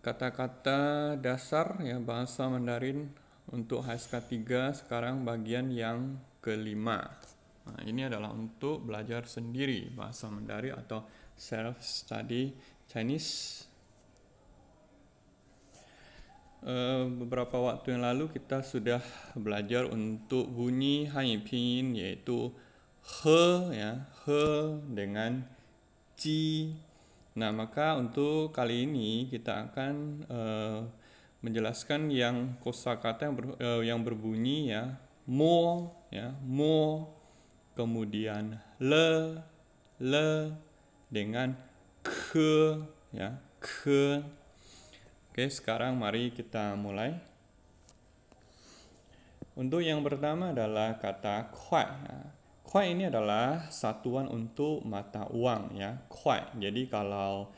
kata-kata dasar ya bahasa Mandarin untuk HSK 3 sekarang bagian yang kelima. Nah, ini adalah untuk belajar sendiri bahasa Mandarin atau self-study Chinese. Beberapa waktu yang lalu kita sudah belajar untuk bunyi Hanyu Pinyin yaitu he ya, he dengan ji. Nah, maka untuk kali ini kita akan menjelaskan yang kosakata yang berbunyi ya, mo ya, mo, kemudian le dengan ke ya, ke. Oke, sekarang mari kita mulai. Untuk yang pertama adalah kata kuai. Kuai ini adalah satuan untuk mata uang ya, kuai. Jadi kalau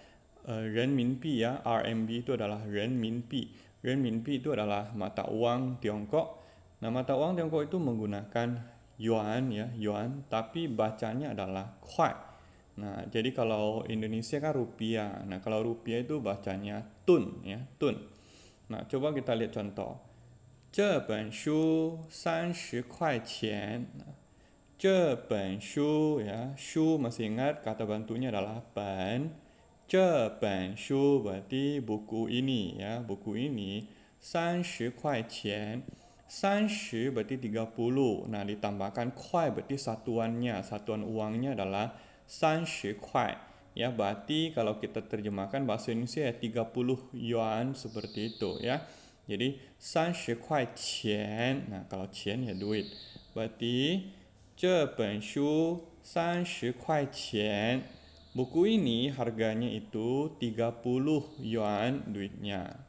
renminbi ya, RMB itu adalah renminbi. Renminbi itu adalah mata uang Tiongkok. Nah, mata uang Tiongkok itu menggunakan yuan ya, yuan, tapi bacanya adalah kuai. Nah, jadi kalau Indonesia kan rupiah. Nah, kalau rupiah itu bacanya tun ya, tun. Nah, coba kita lihat contoh. 这本书30块钱. 这本书 ya, shu masih ingat kata bantunya adalah ban. 这本书 berarti buku ini ya, buku ini 30块钱. 30 berarti 30. Nah, ditambahkan kuai berarti satuannya, satuan uangnya adalah 30块. Ya, berarti kalau kita terjemahkan bahasa Indonesia ya 30 yuan seperti itu ya. Jadi 30块钱. Nah, kalau 钱 ya duit. Berarti 这本书30块钱. Buku ini harganya itu 30 yuan duitnya.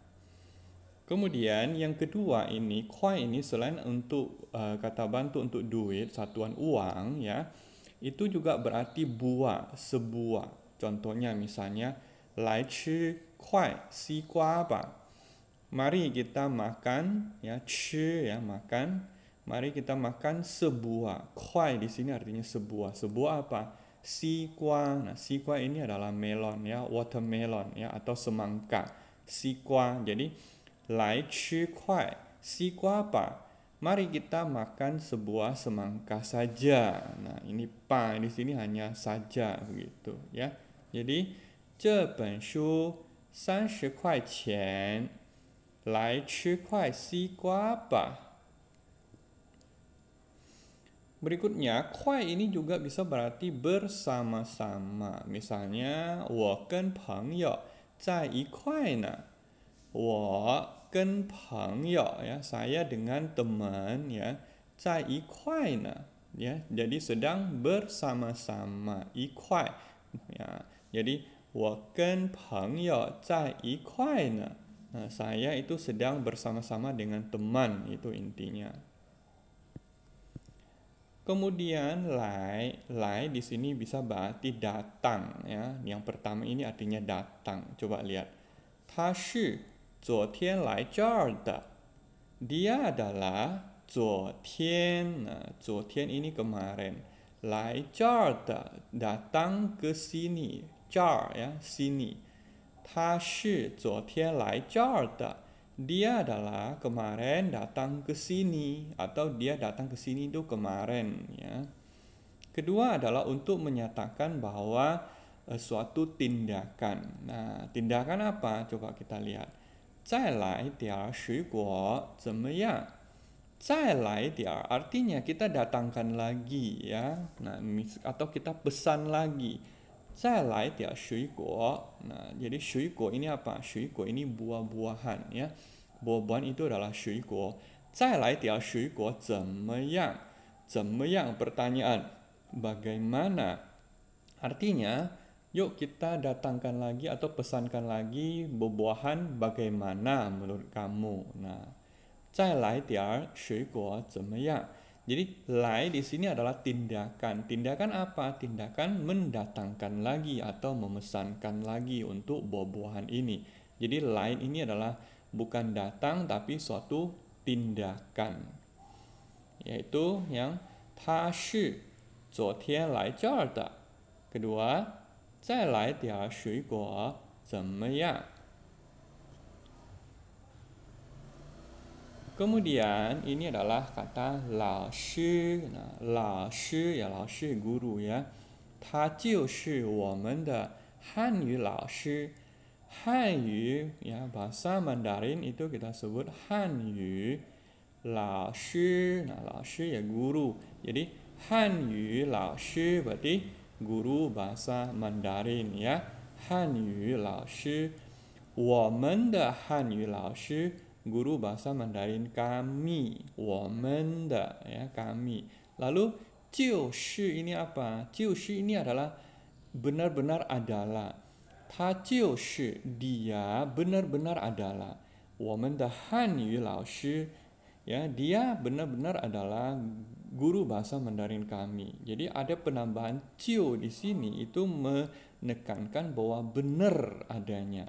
Kemudian yang kedua ini, kuai ini selain untuk kata bantu untuk duit, satuan uang ya, itu juga berarti buah, sebuah. Contohnya misalnya, 来吃块西瓜吧. Mari kita makan ya, 吃 ya, makan. Mari kita makan sebuah. Kuai di sini artinya sebuah. Sebuah apa? Sikwa. Nah, sikwa ini adalah melon ya, watermelon ya, atau semangka. Sikwa. Jadi 来吃块西瓜吧. Mari kita makan sebuah semangka saja. Nah, ini pa di sini hanya saja begitu ya. Jadi 这本书30块钱. 来吃块西瓜吧. Berikutnya, kuai ini juga bisa berarti bersama-sama. Misalnya, 我跟朋友在一块呢. 我跟朋友 ya, saya dengan teman ya, 在一块呢 ya, jadi sedang bersama-sama, 一块 ya. Jadi 我跟朋友在一块呢. Nah, saya itu sedang bersama-sama dengan teman, itu intinya. Kemudian lai di sini bisa berarti datang ya. Yang pertama ini artinya datang. Coba lihat. 他是昨天来这儿的. Dia adalah 昨天. Nah, 昨天 ini kemarin. 来这儿的 datang ke sini. 这儿 ya, sini. 他是昨天来这儿的. Dia adalah kemarin datang ke sini, atau dia datang ke sini itu kemarin ya. Kedua adalah untuk menyatakan bahwa suatu tindakan. Nah, tindakan apa? Coba kita lihat. 再来点水果怎么样? 再来点 artinya kita datangkan lagi ya. Nah, atau kita pesan lagi. 再来点水果. Nah, jadi 水果 ini apa? 水果 ini buah-buahan ya. Buah-buahan itu adalah 水果. 再来点水果怎么样? 怎么样 pertanyaan. Bagaimana? Artinya, yuk kita datangkan lagi atau pesankan lagi buah-buahan bagaimana menurut kamu. Nah, 再来点水果怎么样? Jadi, lai di sini adalah tindakan. Tindakan apa? Tindakan mendatangkan lagi atau memesankan lagi untuk buah-buahan ini. Jadi, lai ini adalah bukan datang tapi suatu tindakan. Yaitu yang 他是昨天来这儿的. Kedua, 再来点水果怎么样? Kemudian ini adalah kata lao shi. Nah, lao shi ya lao shi guru ya. 他就是我们的汉语老师. Hanyu ya bahasa Mandarin itu kita sebut Hanyu lao shi. Nah, lao shi ya guru. Jadi Hanyu lao shi berarti guru bahasa Mandarin ya. Hanyu lao shi. 我们的汉语老师 guru bahasa Mandarin kami, 我们的 ya kami. Lalu 就是 ini apa? 就是 ini adalah benar-benar adalah. 他就是 dia benar-benar adalah. 我们的汉语老师 ya dia benar-benar adalah guru bahasa Mandarin kami. Jadi ada penambahan 就 di sini itu menekankan bahwa benar adanya.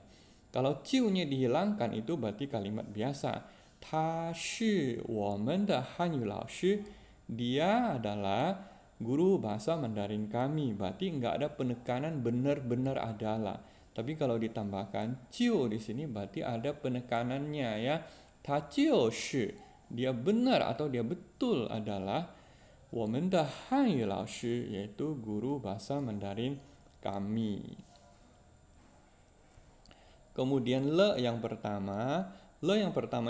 Kalau 就-nya dihilangkan itu berarti kalimat biasa. 他是我们的汉语老师. Dia adalah guru bahasa Mandarin kami. Berarti enggak ada penekanan benar-benar adalah. Tapi kalau ditambahkan 就 di sini berarti ada penekanannya ya. 他就是 dia benar atau dia betul adalah 我们的汉语老师 yaitu guru bahasa Mandarin kami. Kemudian le yang pertama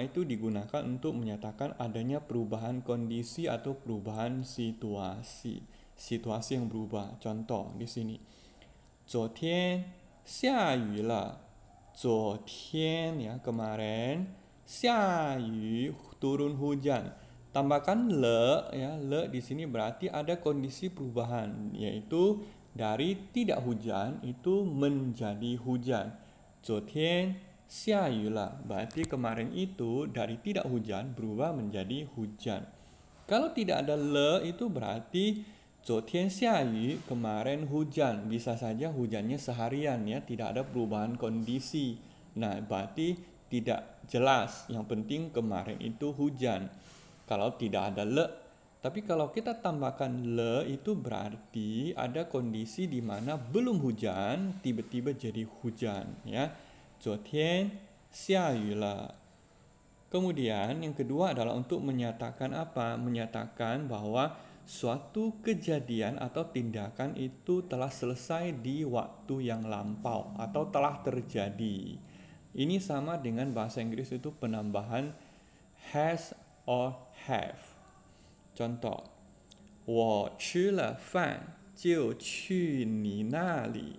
itu digunakan untuk menyatakan adanya perubahan kondisi atau perubahan situasi. Situasi yang berubah. Contoh di sini. 昨天下雨了. 昨天 ya kemarin 下雨 turun hujan. Tambahkan le ya, le di sini berarti ada kondisi perubahan yaitu dari tidak hujan itu menjadi hujan. 昨天下雨了 berarti kemarin itu dari tidak hujan berubah menjadi hujan. Kalau tidak ada le itu berarti 昨天下雨 kemarin hujan, bisa saja hujannya seharian ya, tidak ada perubahan kondisi. Nah, berarti tidak jelas, yang penting kemarin itu hujan. Kalau tidak ada le, tapi kalau kita tambahkan le itu berarti ada kondisi di mana belum hujan, tiba-tiba jadi hujan ya. 昨天下雨了. Kemudian yang kedua adalah untuk menyatakan apa? Menyatakan bahwa suatu kejadian atau tindakan itu telah selesai di waktu yang lampau atau telah terjadi. Ini sama dengan bahasa Inggris itu penambahan has or have. Contoh, 我吃了饭就去你那里.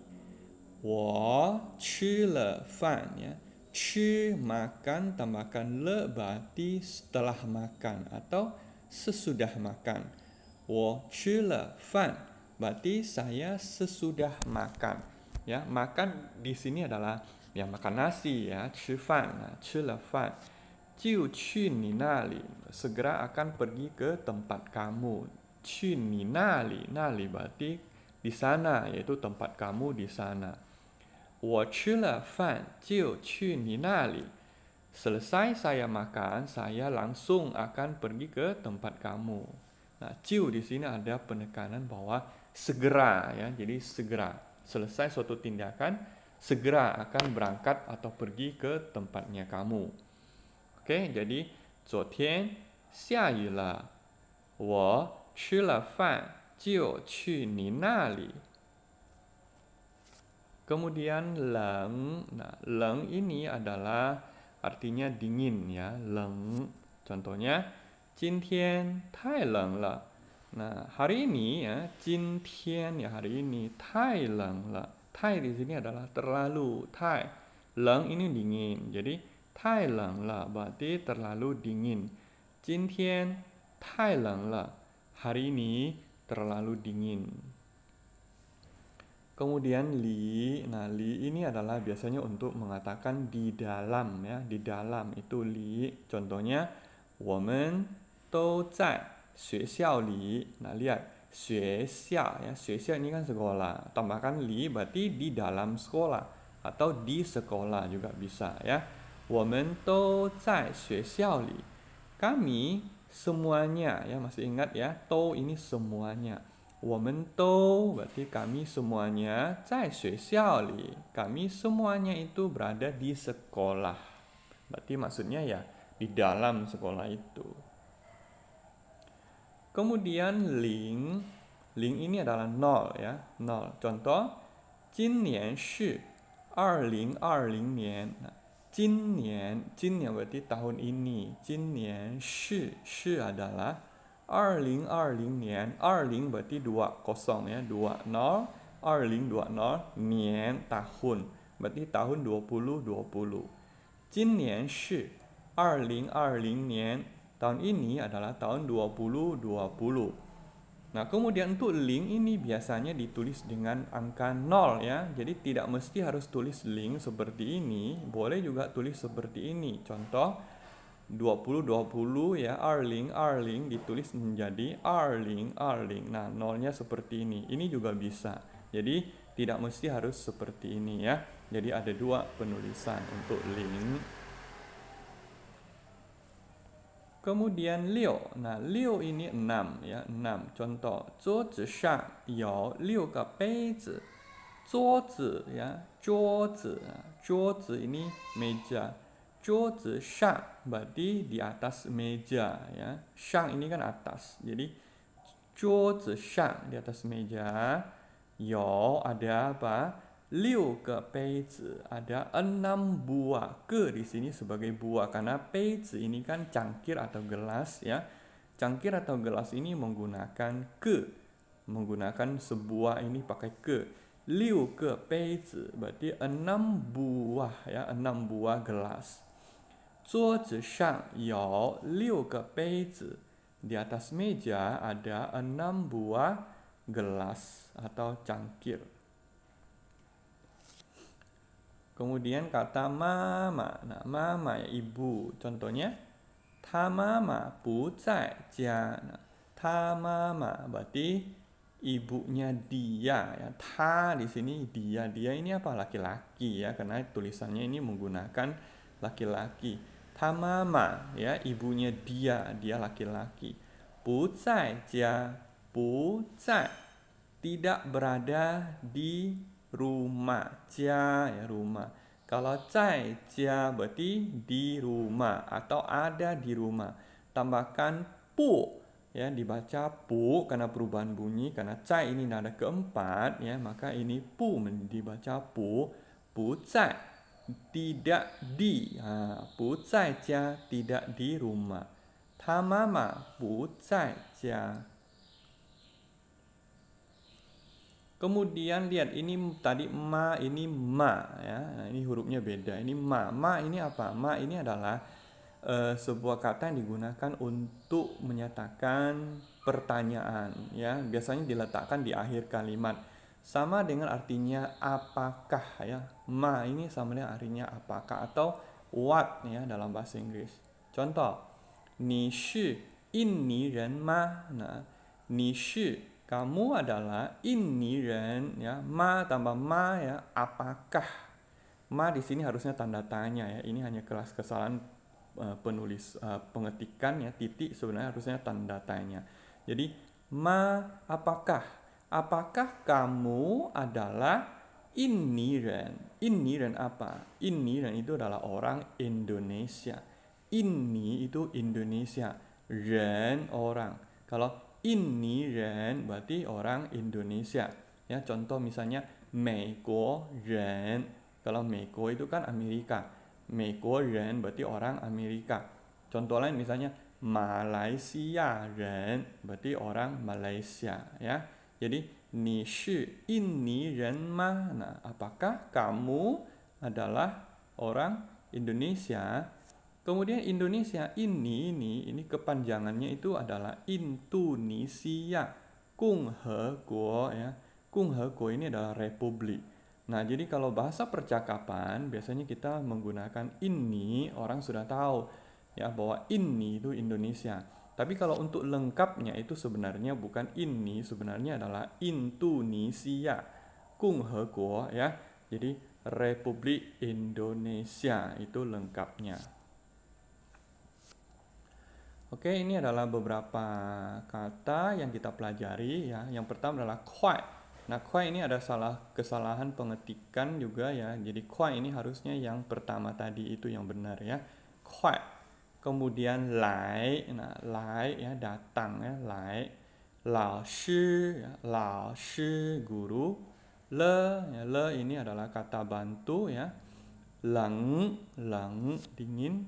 我吃了饭 ya. 吃 makan tambahkan le berarti setelah makan atau sesudah makan. 我吃了饭 berarti saya sesudah makan. Ya, makan di sini adalah ya makan nasi ya, 吃饭, 吃了饭. 就去你那里 segera akan pergi ke tempat kamu. 去你那里 berarti di sana yaitu tempat kamu di sana. 我吃了饭就去你那里. Selesai saya makan, saya langsung akan pergi ke tempat kamu. Nah, 就 di sini ada penekanan bahwa segera ya, jadi segera. Selesai suatu tindakan, segera akan berangkat atau pergi ke tempatnya kamu. Oke, jadi 昨天下雨了，我吃了饭就去你那里. Kemudian leng. Nah, leng ini adalah artinya dingin ya, leng. Contohnya, 今天太冷了. Nah, hari ini ya, 今天ya hari ini, 太冷了. 太 di sini adalah terlalu, 太. Leng ini dingin. Jadi 太冷了 berarti terlalu dingin. 今天太冷了. Hari ini terlalu dingin. Kemudian li. Nah, li ini adalah biasanya untuk mengatakan di dalam ya, di dalam itu li. Contohnya, 我们都在学校里. Nah, lihat 学校ya, 学校 ini kan sekolah. Tambahkan li berarti di dalam sekolah atau di sekolah juga bisa ya. 我们都在学校里. Kami semuanya ya, masih ingat ya, 都 ini semuanya. 我们都 berarti kami semuanya 在学校里. Kami semuanya itu berada di sekolah. Berarti maksudnya ya di dalam sekolah itu. Kemudian ling, ling ini adalah 0 ya, 0. Contoh, 今年是2020年. Nah, 今年berarti tahun ini. 今年是adalah 2020年. 20 berarti 20 ya, 20, 2020 年 tahun. Berarti tahun 2020. 今年是2020年. Tahun ini adalah tahun 2020. Nah, kemudian untuk ling ini biasanya ditulis dengan angka 0 ya. Jadi tidak mesti harus tulis ling seperti ini, boleh juga tulis seperti ini. Contoh 2020 ya, erling ditulis menjadi erling. Nah, nolnya seperti ini. Ini juga bisa. Jadi tidak mesti harus seperti ini ya. Jadi ada dua penulisan untuk ling. Kemudian liu. Nah, liu ini 6 ya, 6. Contoh, 桌子上有6个杯子. 桌子 ya, 桌子. 桌子 ini meja. 桌子上 berarti di atas meja ya. 上 ini kan atas. Jadi 桌子上 di atas meja. 有 ada apa? 6个杯子, ada 6 buah. Ke di sini sebagai buah karena 杯子 ini kan cangkir atau gelas ya. Cangkir atau gelas ini menggunakan ke, menggunakan sebuah ini pakai ke. 6个杯子 berarti 6 buah ya, 6 buah gelas. 桌子上有6个杯子, di atas meja ada 6 buah gelas atau cangkir. Kemudian kata mama. Nah, mama ya ibu. Contohnya, 她妈妈不在家. Nah, 她妈妈 berarti ibunya dia ya. Ta di sini dia. Dia ini apa? Laki-laki ya, karena tulisannya ini menggunakan laki-laki. 她妈妈 ya, ibunya dia laki-laki. 不在家, 不在 tidak berada di rumah. Jia ya, rumah. Kalau 在家 berarti di rumah atau ada di rumah. Tambahkan pu ya, dibaca pu karena perubahan bunyi, karena 在 ini nada keempat ya, maka ini pu dibaca pu. 不在 tidak di. 不在家 tidak di rumah. 他妈妈不在家. Kemudian lihat ini tadi ma, ini ma ya. Nah, ini hurufnya beda. Ini ma. Ma ini apa? Ma ini adalah sebuah kata yang digunakan untuk menyatakan pertanyaan ya. Biasanya diletakkan di akhir kalimat. Sama dengan artinya apakah ya. Ma ini sama dengan artinya apakah atau what ya dalam bahasa Inggris. Contoh, 你是印尼人吗? Nah, 你是 kamu adalah ini ren ya, ma tambah ma ya, apakah. Ma di sini harusnya tanda tanya ya. Ini hanya kelas kesalahan penulis pengetikan ya, titik sebenarnya harusnya tanda tanya. Jadi ma apakah? Apakah kamu adalah ini ren? Ini ren apa? Ini ren itu adalah orang Indonesia. Ini itu Indonesia, ren orang. Kalau ini ren berarti orang Indonesia ya. Contoh misalnya 美国人. Kalau 美国 itu kan Amerika. 美国人 berarti orang Amerika. Contoh lain misalnya Malaysia ren berarti orang Malaysia ya. Jadi 你是印尼人吗? Nah, apakah kamu adalah orang Indonesia? Kemudian Indonesia ini kepanjangannya itu adalah Indonesia. Kungheguo ya. Kungheguo ini adalah republik. Nah, jadi kalau bahasa percakapan biasanya kita menggunakan ini, orang sudah tahu ya bahwa ini itu Indonesia. Tapi kalau untuk lengkapnya itu sebenarnya bukan ini, sebenarnya adalah Indonesia. Kungheguo ya. Jadi Republik Indonesia itu lengkapnya. Oke, ini adalah beberapa kata yang kita pelajari ya. Yang pertama adalah kuai. Nah, kuai ini ada kesalahan pengetikan juga ya. Jadi kuai ini harusnya yang pertama tadi itu yang benar ya. Kuai. kemudian lai, nah lai ya datang ya, lai, lao shi ya, lao shi guru, le ya, le ini adalah kata bantu ya, leng leng dingin,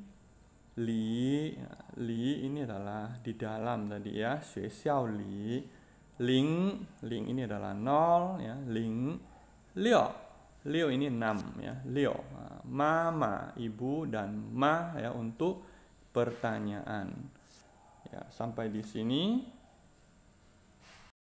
li ya, li ini adalah di dalam tadi ya, xue xiao li, ling ling ini adalah 0 ya, ling liu liu ini 6 ya, liu, mama ibu, dan ma ya untuk pertanyaan. Ya, sampai di sini